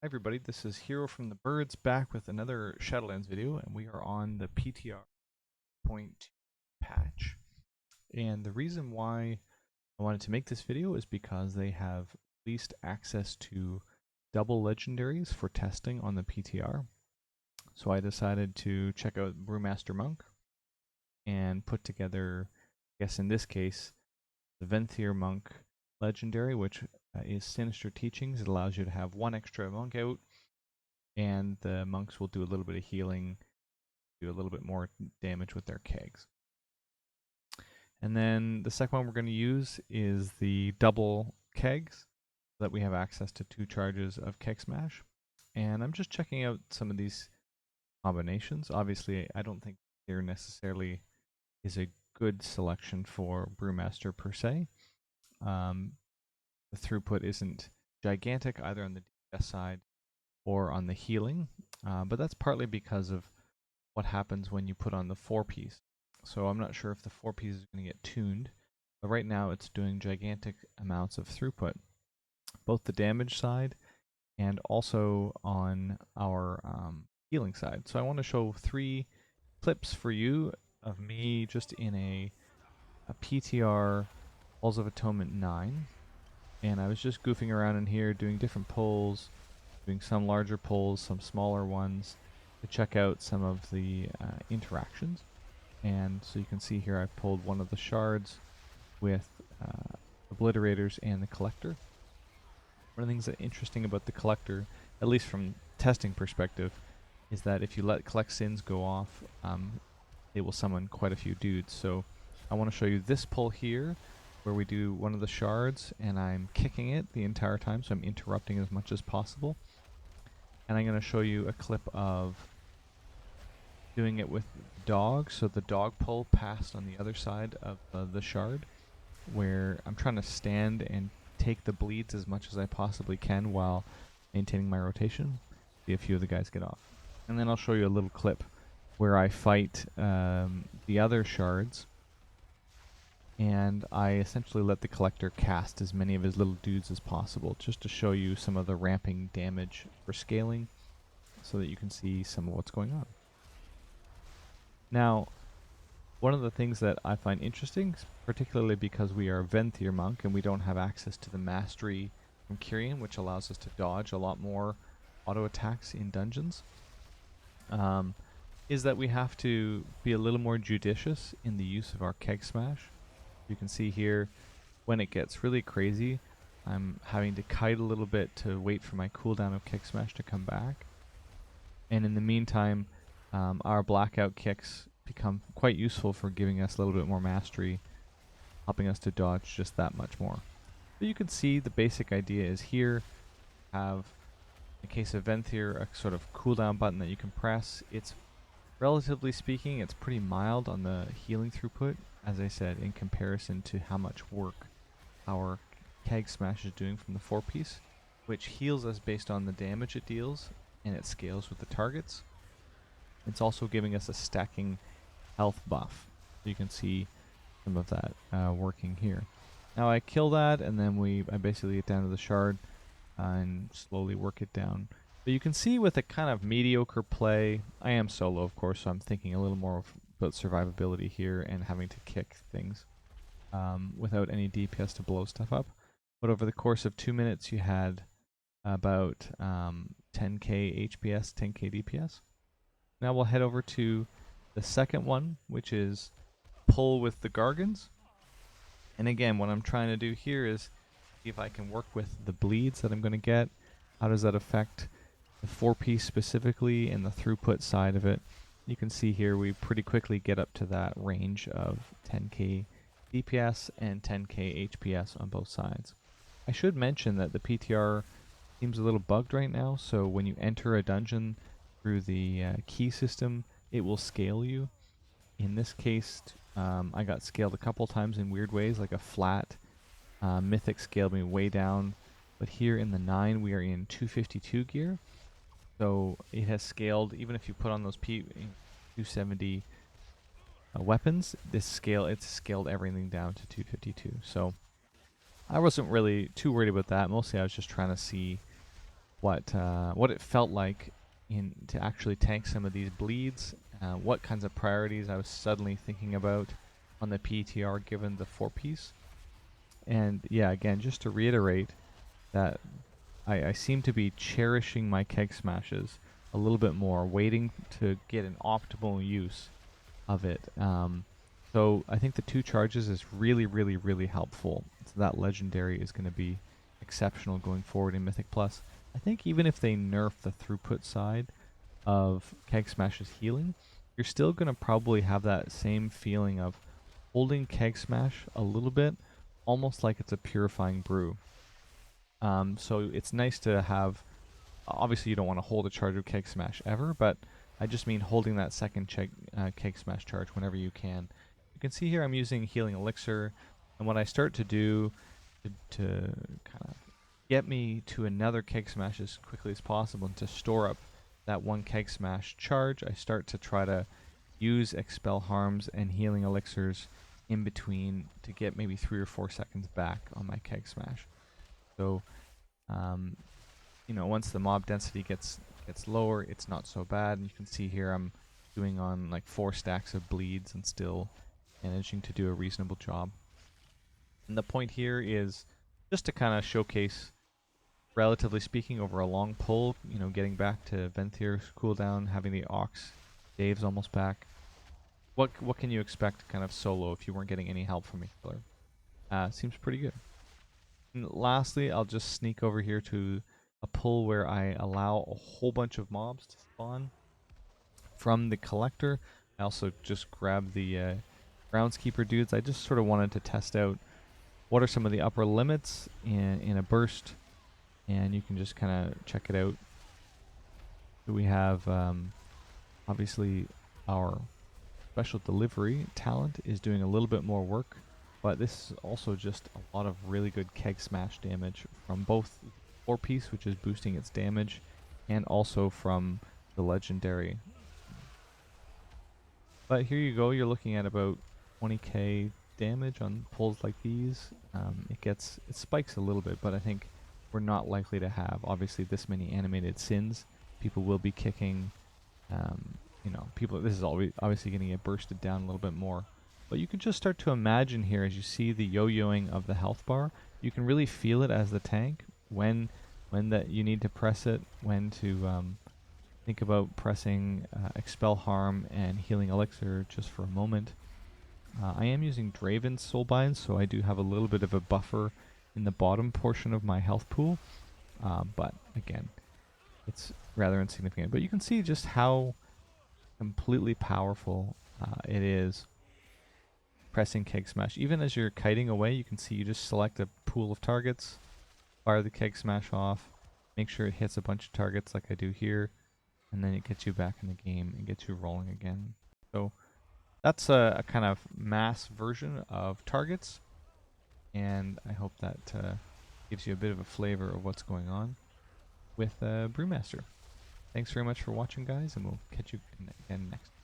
Everybody, this is Hero from the Birds back with another Shadowlands video, and we are on the PTR 9.2 patch. And the reason why I wanted to make this video is because they have released access to double legendaries for testing on the PTR. So I decided to check out Brewmaster Monk and put together, I guess in this case, the Venthyr Monk legendary, which is Sinister Teachings. It allows you to have one extra monk out, and the monks will do a little bit of healing, do a little bit more damage with their kegs. And then the second one we're going to use is the double kegs, so that we have access to 2 charges of keg smash. And I'm just checking out some of these combinations. Obviously, I don't think there necessarily is a good selection for Brewmaster per se. The throughput isn't gigantic either on the DPS side or on the healing, but that's partly because of what happens when you put on the 4-piece. So I'm not sure if the 4-piece is going to get tuned, but right now it's doing gigantic amounts of throughput, both the damage side and also on our healing side. So I want to show 3 clips for you of me just in a PTR Halls of Atonement 9. And I was just goofing around in here doing different pulls, doing some larger pulls, some smaller ones, to check out some of the interactions. And so you can see here I pulled one of the shards with obliterators and the collector. One of the things that's interesting about the collector, at least from testing perspective, is that if you let collect sins go off, it will summon quite a few dudes. So I want to show you this pull here, where we do one of the shards, and I'm kicking it the entire time, so I'm interrupting as much as possible. And I'm going to show you a clip of doing it with dog, so the dog pull passed on the other side of the shard, where I'm trying to stand and take the bleeds as much as I possibly can while maintaining my rotation. See a few of the guys get off. And then I'll show you a little clip where I fight the other shards, and I essentially let the collector cast as many of his little dudes as possible, just to show you some of the ramping damage for scaling, so that you can see some of what's going on. Now, one of the things that I find interesting, particularly because we are Venthyr Monk and we don't have access to the mastery from Kyrian, which allows us to dodge a lot more auto attacks in dungeons, is that we have to be a little more judicious in the use of our keg smash. You can see here, when it gets really crazy, I'm having to kite a little bit to wait for my cooldown of kick smash to come back. And in the meantime, our blackout kicks become quite useful for giving us a little bit more mastery, helping us to dodge just that much more. But you can see the basic idea is here, have, in the case of Venthyr, a sort of cooldown button that you can press. It's, relatively speaking, it's pretty mild on the healing throughput, as I said, in comparison to how much work our keg smash is doing from the 4-piece, which heals us based on the damage it deals, and it scales with the targets. It's also giving us a stacking health buff. So you can see some of that working here. Now I kill that, and then I basically get down to the shard and slowly work it down. But you can see with a kind of mediocre play, I am solo of course, so I'm thinking a little more about survivability here and having to kick things without any DPS to blow stuff up. But over the course of 2 minutes you had about 10k HPS, 10k DPS. Now we'll head over to the second one, which is pull with the Gargans. And again, what I'm trying to do here is see if I can work with the bleeds that I'm going to get. How does that affect the 4-piece specifically and the throughput side of it? You can see here we pretty quickly get up to that range of 10k DPS and 10k HPS on both sides. I should mention that the PTR seems a little bugged right now, so when you enter a dungeon through the key system, it will scale you. In this case, I got scaled a couple times in weird ways, like a flat Mythic scaled me way down, but here in the 9 we are in 252 gear, so it has scaled. Even if you put on those 270 weapons, it's scaled everything down to 252. So I wasn't really too worried about that. Mostly I was just trying to see what it felt like to actually tank some of these bleeds, what kinds of priorities I was suddenly thinking about on the PTR given the 4-piece. And yeah, again, just to reiterate that I seem to be cherishing my keg smashes a little bit more, waiting to get an optimal use of it. So I think the 2 charges is really, really, really helpful. So that legendary is going to be exceptional going forward in Mythic Plus. I think even if they nerf the throughput side of Keg Smash's healing, you're still going to probably have that same feeling of holding Keg Smash a little bit, almost like it's a purifying brew. So it's nice to have, obviously you don't want to hold a charge of Keg Smash ever, but I just mean holding that second Keg Smash charge whenever you can. You can see here I'm using Healing Elixir, and what I start to do to kind of get me to another Keg Smash as quickly as possible and to store up that 1 Keg Smash charge, I start to try to use Expel Harms and Healing Elixirs in between to get maybe 3 or 4 seconds back on my Keg Smash. So, you know, once the mob density gets lower, it's not so bad. And you can see here I'm doing on like 4 stacks of bleeds and still managing to do a reasonable job. And the point here is just to kind of showcase, relatively speaking, over a long pull, you know, getting back to Venthyr's cooldown, having the Ox Dave's almost back. What can you expect kind of solo if you weren't getting any help from a healer? Seems pretty good. And lastly, I'll just sneak over here to a pull where I allow a whole bunch of mobs to spawn from the collector. I also just grabbed the groundskeeper dudes. I just sort of wanted to test out what are some of the upper limits in a burst, and you can just kind of check it out. So we have obviously our special delivery talent is doing a little bit more work, but this is also just a lot of really good Keg Smash damage from both 4-piece, which is boosting its damage, and also from the legendary. But here you go, you're looking at about 20k damage on pulls like these. It spikes a little bit, but I think we're not likely to have obviously this many animated sins. People will be kicking, you know, this is obviously going to get bursted down a little bit more. But you can just start to imagine here as you see the yo-yoing of the health bar. You can really feel it as the tank when that you need to press it, when to think about pressing Expel Harm and Healing Elixir just for a moment. I am using Draven's Soulbind, so I do have a little bit of a buffer in the bottom portion of my health pool. But again, it's rather insignificant. But you can see just how completely powerful it is pressing Keg Smash. Even as you're kiting away, you can see you just select a pool of targets, fire the Keg Smash off, make sure it hits a bunch of targets like I do here, and then it gets you back in the game and gets you rolling again. So that's a kind of mass version of targets, and I hope that gives you a bit of a flavor of what's going on with Brewmaster. Thanks very much for watching, guys, and we'll catch you again next time.